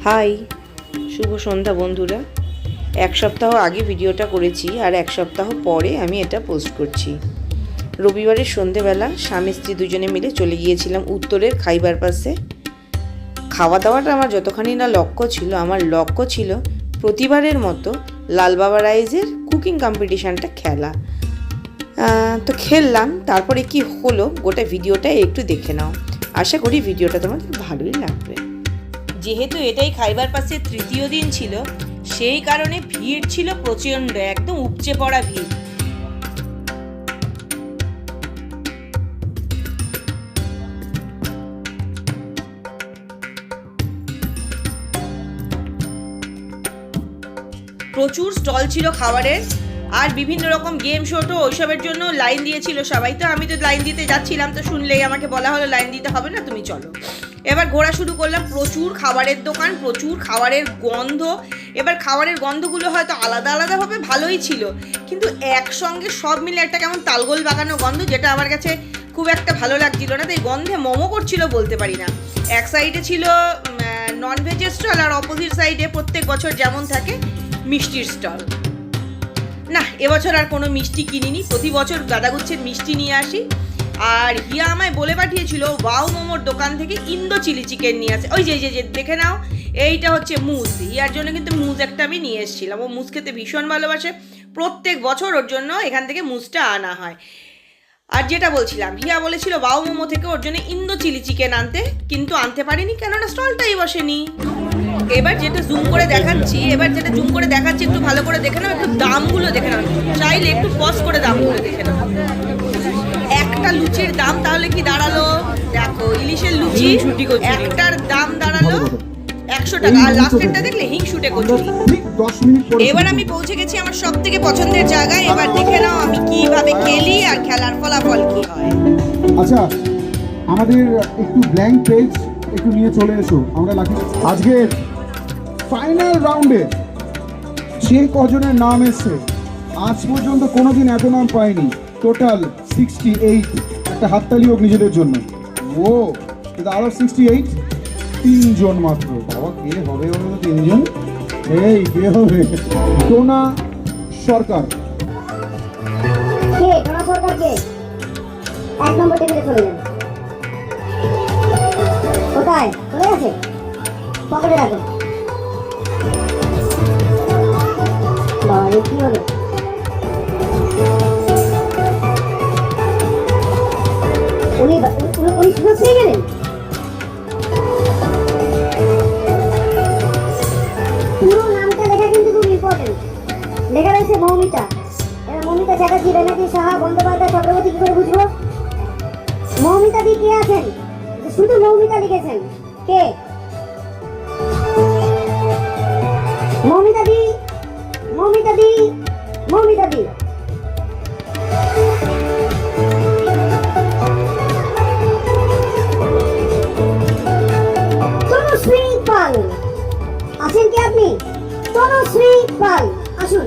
High, শুভ সন্ধ্যা বন্ধুরা। এক সপ্তাহ আগে ভিডিওটা করেছি আর এক সপ্তাহ পরে আমি এটা পোস্ট করছি। রবিবারের সন্ধেবেলা স্বামী স্ত্রী দুজনে মিলে চলে গিয়েছিলাম উত্তরের খাইবার পাসে। খাওয়া দাওয়াটা আমার যতখানি না লক্ষ্য ছিল, আমার লক্ষ্য ছিল প্রতিবারের মতো লালবাবা রাইজের কুকিং কম্পিটিশানটা খেলা। তো খেললাম, তারপরে কি হলো গোটা ভিডিওটা একটু দেখে নাও। আশা করি ভিডিওটা তোমাদের ভালোই লাগবে। যেহেতু এটাই খাইবার পাসের তৃতীয় দিন ছিল, সেই কারণে ভিড় ছিল প্রচণ্ড, একদম উপচে পড়া ভিড়। প্রচুর স্টল ছিল খাবারের, আর বিভিন্ন রকম গেম শো তো ওইসবের জন্য লাইন দিয়েছিল সবাই। তো আমি তো লাইন দিতে যাচ্ছিলাম, তো শুনলেই আমাকে বলা হলো লাইন দিতে হবে না, তুমি চলো। এবার ঘোরা শুরু করলাম। প্রচুর খাবারের দোকান, প্রচুর খাবারের গন্ধ। এবার খাবারের গন্ধগুলো হয়তো আলাদা আলাদাভাবে ভালোই ছিল, কিন্তু একসঙ্গে সব মিলে একটা কেমন তালগোল বাগানো গন্ধ, যেটা আমার কাছে খুব একটা ভালো লাগছিল না। তাই গন্ধে মোমো করছিল বলতে পারি না। এক সাইডে ছিল ননভেজের স্টল, আর অপোজিট সাইডে প্রত্যেক বছর যেমন থাকে মিষ্টির স্টল। না, এবছর আর কোনো মিষ্টি কিনিনি, প্রতি বছর গাদাগুচ্ছের মিষ্টি নিয়ে আসি। আর হিয়া আমায় বলে পাঠিয়েছিল ওয়াও মোমোর দোকান থেকে ইন্দো চিলি চিকেন নিয়ে আসে। ওই যে যে দেখে নাও, এইটা হচ্ছে মুজ। হিয়ার জন্য কিন্তু মুজ একটা আমি নিয়ে এসেছিলাম, ও মুজ খেতে ভীষণ ভালোবাসে। প্রত্যেক বছর ওর জন্য এখান থেকে মুজটা আনা হয়। আর যেটা বলছিলাম, হিয়া বলেছিল ওয়াও মোমো থেকে ওর জন্য ইন্দো চিলি চিকেন আনতে, কিন্তু আনতে পারিনি, কেননা স্টলটাই বসেনি। এবার যেটা জুম করে দেখাচ্ছি একটু ভালো করে দেখে নাও, একটু দামগুলো দেখে নাও। চাইলে একটু পজ করে দামগুলো দেখে নাও। একটা লুচির দাম তাহলে কি দাঁড়ালো, দেখো ইলিশের লুচি একটার দাম দাঁড়ালো 100 টাকা, আর লাস্টেরটা দেখলে হিংসুটে কচুরি। এবার আমি পৌঁছে গেছি আমার সব থেকে পছন্দের জায়গায়। এবার দেখে নাও আমি কিভাবে খেলি আর খেলার ফলাফল কি হয়। আচ্ছা, আমাদের একটু ব্ল্যাঙ্ক পেজ একটু নিয়ে চলে এসো। আমরা লাকি আজকে ফাইনাল রাউন্ডে যে কজনের নাম এসছে, আজ পর্যন্ত কোনোদিন এত নাম পাইনি। টোটাল 68। একটা হাততালি হোক নিজেদের জন্য। ও কিন্তু আরো 68, 3 জন মাত্র। বাবা, কে হবে ওর মধ্যে 3 জন? এই কে হবে? টোনা সরকার। কে টোনা সরকার? কে? 1 নম্বর টেবিলে চলে যান। কোথায় চলে গেছে? পকেটে রাখো। বাবা, কি হলো? উনি সুযোগ পেয়ে গেলেন। পুরো নামটা লেখা কিন্তু খুব ইম্পর্টেন্ট। লেখা রয়েছে মৌমিতা। এবার মৌমিতা চ্যাটার্জি, ব্যানার্জি, সাহা, বন্দ্যোপাধ্যায়, চক্রবর্তী, কি করে বুঝবো? মৌমিতা দি কে আছেন? শুধু মৌমিতা লিখেছেন। কে? মৌমিতা দি, মৌমিতা দি, মৌমিতা দি। তনুশ্রী পাল আছেন কি আপনি? তনুশ্রী পাল আসুন।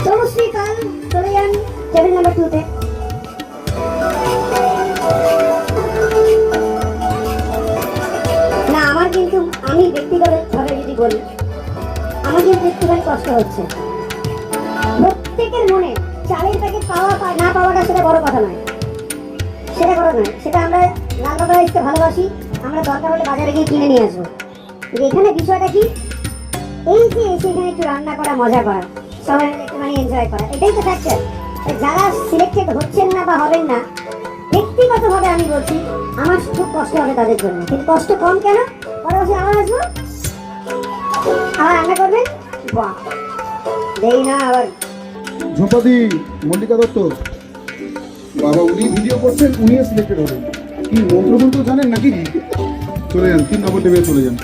তনুশ্রী পাল চলে যান টেবিল নাম্বার 2-তে। না, আমার কিন্তু, আমি ব্যক্তিগতভাবে যদি বলি, আমার কিন্তু একটুখানি কষ্ট হচ্ছে। প্রত্যেকের মনে চালের প্যাকেট পাওয়া না পাওয়াটা সেটা বড় কথা নয়, সেটা বড় নয়। সেটা আমরা লালবাবা রাইসকে ভালোবাসি, আমরা দরকার হলে বাজারে গিয়ে কিনে নিয়ে আসবো। কিন্তু এখানে বিষয়টা কি, এই যে এসে এখানে একটু রান্না করা, মজা করা, সবাই মিলে একটুখানি এনজয় করা, এটাই তো ফ্যাক্টর। যারা সিলেক্টেড হচ্ছেন না বা হবেন না, ব্যক্তিগতভাবে আমি বলছি আমার খুব কষ্ট হবে তাদের জন্য। কিন্তু কষ্ট কম কেন, পরে বসে আবার আসবো, আবার রান্না করবেন। বাহ, দেই না আবার। ঝোপাদি, মল্লিকা দত্ত, বাবা উনি ভিডিও করছেন, উনিও সিলেক্টেড হবেন। কি মন্ত্রমন্ত্র জানেন নাকি? চলে যান 3 নম্বর টেবিলে চলে যান।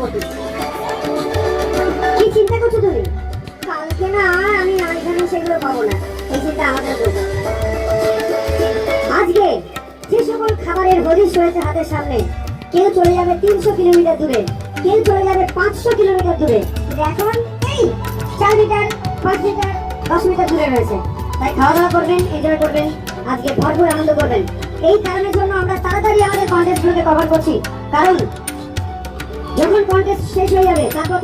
প্রতি। কি চিন্তা করছো তুমি? কালকে না আমি এখানে সেগুলো পাবো না, এই চিন্তা আমাদের করবো। আজকে যে সকল খাবারের হদিশ রয়েছে হাতের সামনে, কেউ চলে যাবে 300 কিলোমিটার দূরে, কেউ চলে যাবে 500 কিলোমিটার দূরে, এখন এই 4 মিটার 5 মিটার 10 মিটার দূরে রয়েছে। তাই খাওয়া দাওয়া করবেন, এনজয় করবেন, আজকে ভরপুর আনন্দ করবেন। এই কারণের জন্য আমরা তাড়াতাড়ি আমাদের কন্টেস্টগুলোকে কভার করছি, কারণ যখন কন্টেস্ট শেষ হয়ে যাবে তারপর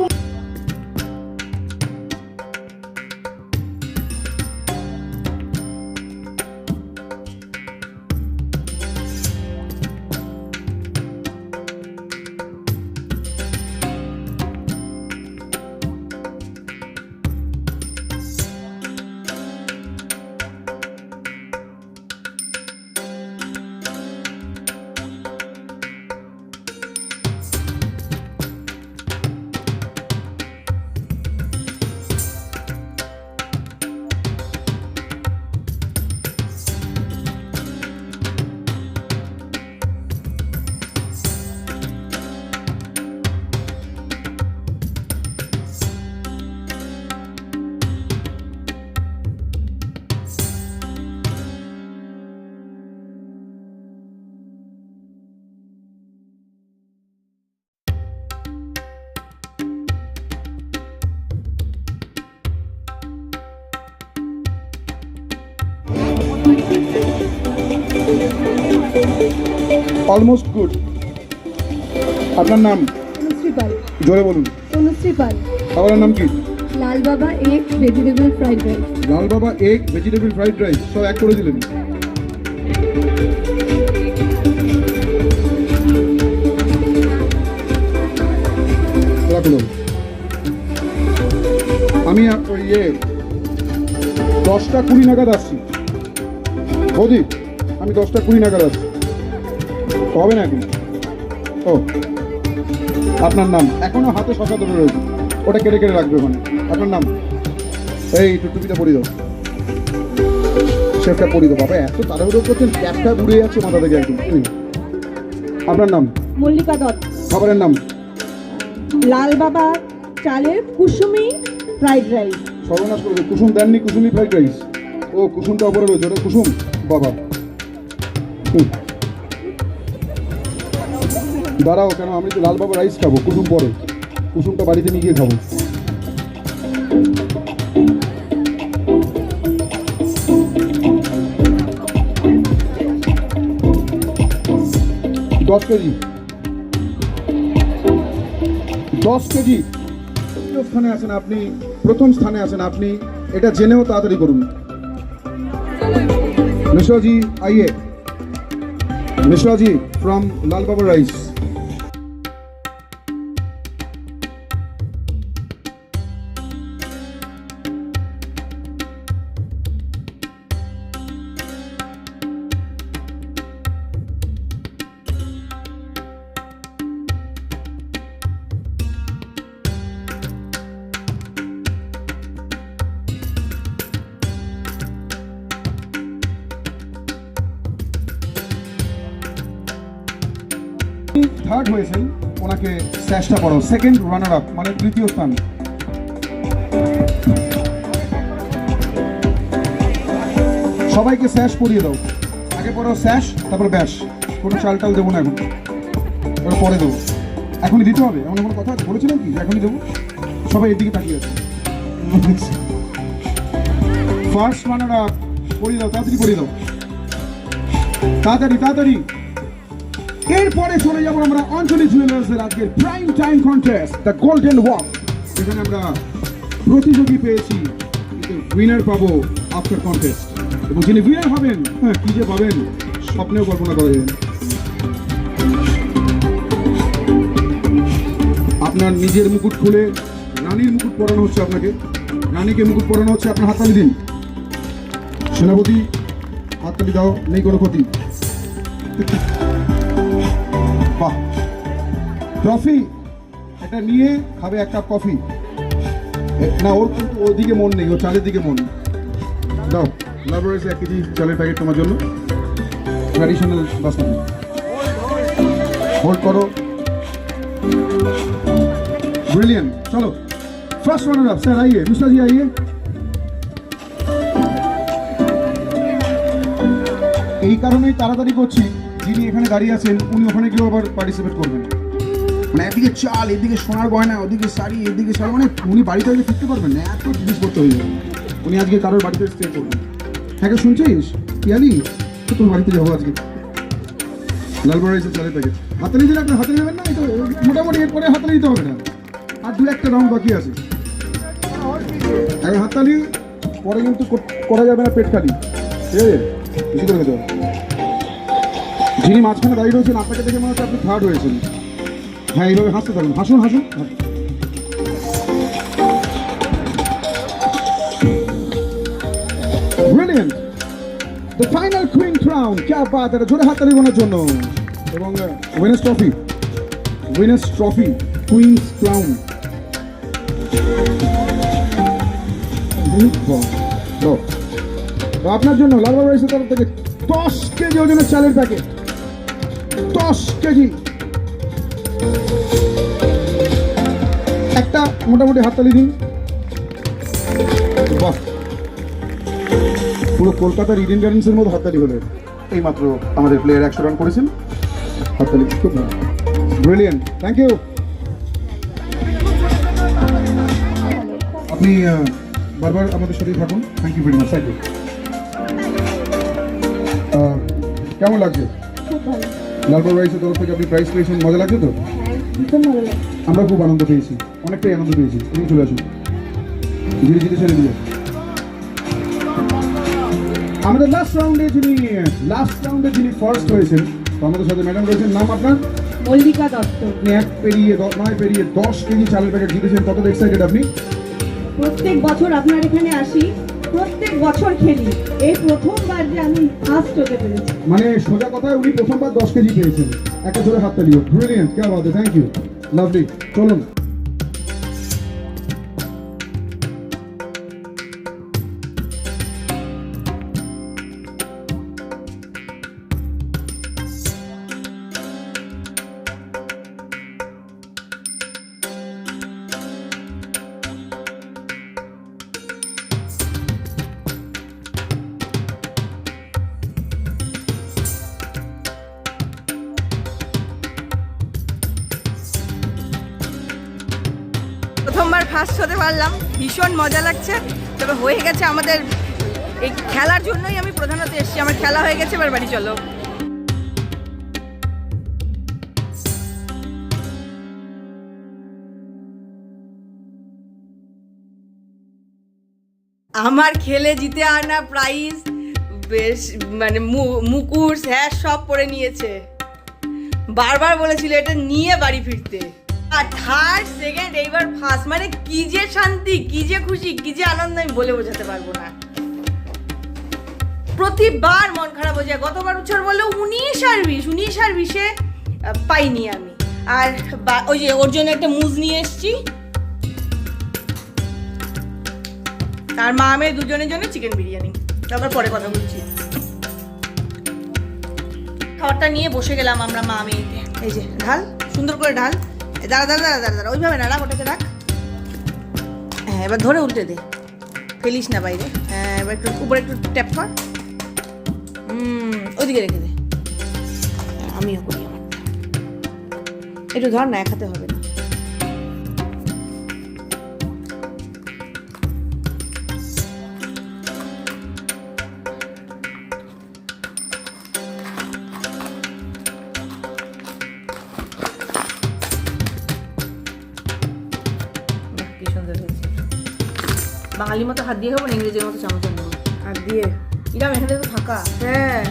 অলমোস্ট গুড। আপনার নাম? তনুশ্রী পাল। জোরে বলুন। তনুশ্রী পাল। খাবারের নাম কি? লাল বাবা এগ ভেজিটেবল ফ্রাইড রাইস। লাল বাবা এগ ভেজিটেবল ফ্রাইড রাইস সব এক করে দিলেন। রাখুন। আমি 10টা 20 নাগাদ আসছি বৌদি, আমি 10টা 20 নাগাদ আসছি। হবে না এখন? ও আপনার নাম? এখনো হাতে শশা ধরে রয়েছে, ওটা কেটে কেটে রাখবে ওখানে। আপনার নাম? এই টুপিটা পরিয়ে দাও, শেফটা পরিয়ে দাও। বাবা এত তাড়াহুড়ো করছেন, ক্যাপটা উড়ে যাচ্ছে মাথা থেকে একদম। আপনার নাম? মল্লিকা দত্ত। খাবারের নাম? লাল বাবা চালের কুসুমি ফ্রাইড রাইস। সর্বনাশ করবে, কুসুম দেননি, কুসুমি ফ্রাইড রাইস। ও কুসুমটা ওপরে রয়েছে, ওটা কুসুম বাবা। দাঁড়াও, কেন আমি তো লাল বাবা রাইস খাবো, কুসুম পরে, কুসুমটা বাড়িতে নিয়ে গিয়ে খাবো। দশ কেজি 10 কেজি। স্থানে আছেন আপনি, প্রথম স্থানে আছেন আপনি, এটা জেনেও তাড়াতাড়ি করুন। মিশ্রাজি আইয়ে, মিশ্রাজি ফ্রম লাল বাবা রাইস। থার্ড হয়েছেন, ওনাকে স্যাশটা পড়ো। সেকেন্ড রানার আপ মানে তৃতীয় স্থান। সবাইকে স্যাশ পরিয়ে দাও, আগে পড়ো স্যাশ, তারপর ব্যাস। কোনো চাল টাল দেবো না এখন, এবার পরে দেবো। এখনই দিতে হবে এমন কোনো কথা বলেছিলাম কি এখনই দেবো? সবাই এদিকে তাকিয়ে আছে। ফার্স্ট রানার আপ পরিয়ে দাও, তাড়াতাড়ি পরিয়ে দাও, তাড়াতাড়ি তাড়াতাড়ি। এরপরে চলে যাবো আমরা অঞ্জলি জুয়েলার্সের আজকের prime time contest the golden walk, যেখানে আমরা প্রতিযোগী পেয়েছি কিন্তু উইনার পাবো আফটার কন্টেস্ট। এবং যিনি উইনার হবেন, হ্যাঁ কি যে পাবেন স্বপ্নেও কল্পনা করা যাবে। আপনার নিজের মুকুট খুলে রানীর মুকুট পরানো হচ্ছে আপনাকে, রানীকে মুকুট পরানো হচ্ছে। আপনার হাততালি দিন, সেনাপতি হাততালি দাও, নেই কোনো ক্ষতি। বাহ, ট্রফি এটা নিয়ে খাবে 1 কাপ কফি। না ওর কিন্তু ওদিকে মন নেই, ওর চালের দিকে মন। দাও লাভ রয়েছে 1 কেজি চালের প্যাকেট তোমার জন্য, ট্র্যাডিশনাল বাসমতি। হোল্ড করো। ब्रिलियंट। चलो फर्स्ट रनर अप सर आइए, मिश्रा जी आइए। এই কারণেই তাড়াতাড়ি করছি, যিনি এখানে দাঁড়িয়ে আছেন উনি ওখানে গিয়েও আবার পার্টিসিপেট করবেন। মানে একদিকে চাল, এদিকে সোনার গয়না, ওদিকে শাড়ি, এদিকে শাড়ি, মানে উনি বাড়িতে হয়তো ফিরতে পারবেন না, এত জিনিস করতে হয়ে যাবে। উনি আজকে কারোর বাড়িতে স্টে করবেন। হ্যাঁ শুনছিস পিয়ালি, তো তোর বাড়িতে যাবো আজকে। লালবাড়া এসে চালের প্যাকেট হাতালি দিলে আপনি হাতে নেবেন না, এই তো মোটামুটি এরপরে হাতালি দিতে হবে না, আর দু একটা রাউন্ড বাকি আছে। এখন হাততালি পরে কিন্তু করা যাবে না পেট খালি, ঠিক আছে? বেশি করে খেতে হবে। যিনি মাঝখানে দাঁড়িয়ে রয়েছেন আপনাকে দেখে মনে হচ্ছে আপনি থার্ড হয়েছেন। হ্যাঁ এইভাবে হাসতে থাকুন, হাসুন হাসুন। Brilliant, the final queen crown. क्या बात है, জোরে হাততালি বোনার জন্য। এবং উইনার্স ট্রফি কুইন্স ক্রাউন। আপনার জন্য লালবাবু রাইসের তরফ থেকে 10 কেজি ওজনের চালের প্যাকেট, 10 কেজি। একটা মোটামুটি হাততালি দিন। বাহ, পুরো কলকাতার ইডেন গার্ডেন্সের মতো হাততালি হলো। এই মাত্র আমাদের প্লেয়ার 100 রান করেছেন, হাততালি খুব ভালো, ব্রিলিয়েন্ট, থ্যাংক ইউ। আপনি বারবার আমাদের সাথেই থাকুন, thank you very much, thank you. কেমন লাগছে? লালবাবু রাইসের তরফ থেকে আপনি প্রাইজ পেয়েছেন, মজা লাগছে তো? আমরা খুব আনন্দ পেয়েছি, অনেকটাই আনন্দ পেয়েছি। আপনি চলে আসুন, ধীরে ধীরে ছেড়ে দিয়ে। আমাদের লাস্ট রাউন্ডে যিনি ফার্স্ট হয়েছেন, তো আমাদের সাথে ম্যাডাম রয়েছেন। নাম আপনার? মল্লিকা দত্ত। আপনি 1 পেরিয়ে 10 কেজি চালের প্যাকেট জিতেছেন, কতটা এক্সাইটেড আপনি? প্রত্যেক বছর আপনার এখানে আসি, প্রত্যেক বছর খেলি, এই প্রথমবার যে আমি ফার্স্ট হতে পেরেছি। মানে সোজা কথায় উনি প্রথমবার 10 কেজি পেয়েছেন। একটা জোরে হাততালি। ব্রিলিয়েন্ট, क्या बात है, থ্যাংক ইউ, লাভলি। চলুন প্রথমবার ফার্স্ট হতে পারলাম, ভীষণ মজা লাগছে। তবে হয়ে গেছে আমাদের এই খেলার জন্যই আমি প্রধানত এসেছি, আমার খেলা হয়ে গেছে, এবার বাড়ি চলো। আমার খেলে জিতে আনা প্রাইজ বেশ, মানে মুকুর হ্যাঁ সব পরে নিয়েছে। বারবার বলেছিল এটা নিয়ে বাড়ি ফিরতে। আর থার্ড, সেকেন্ড, এইবার ফার্স্ট, মানে কি যে শান্তি, কি যে খুশি, কি যে আনন্দ, আমি বলে বোঝাতে পারবো না। প্রতিবার মন খারাপ হয়ে যায়। গতবার বছর বললো 19 আর 20-এ পাইনি আমি। আর ওই যে ওর জন্য একটা মুজ নিয়ে এসছি, আর মা মেয়ে দুজনের জন্য চিকেন বিরিয়ানি। তারপর পরে কথা বলছি। খাবারটা নিয়ে বসে গেলাম আমরা মা মেয়েতে। এই যে ঢাল, সুন্দর করে ঢাল। দাঁড়া দাঁড়া দাঁড়া দাঁড়া, ওইভাবে না, রাখ, ওটাকে রাখ। হ্যাঁ এবার ধরে উল্টে দে, ফেলিস না বাইরে। হ্যাঁ এবার একটু উপরে একটু ট্যাপ কর, ওইদিকে রেখে দে। আমিও করি আমার, একটু ধর না, এক হাতে হবে না। বাঙালির মতো হাত দিয়ে খাবো না, ইংরেজির মতো চামচ নেবো। হাত দিয়ে ইরাম, এখানে তো ফাঁকা। হ্যাঁ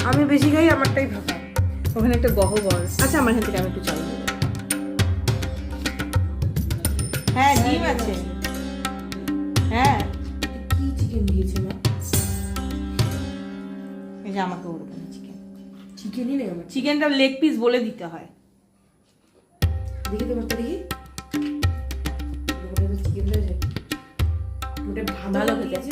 আমি বেশি খাই, আমারটাই ফাঁকা। ওখানে একটা গহ্বর। আচ্ছা আমার এখান থেকে আমি একটু চাল দেবো। হ্যাঁ ডিম আছে। হ্যাঁ কি চিকেন দিয়েছে মা? এই যে আমাকে ওরকম চিকেনই নেই আমার। চিকেনটা লেগ পিস বলে দিতে হয়। দেখি তোমার দেখি চিকেনটা ভালো খেতে।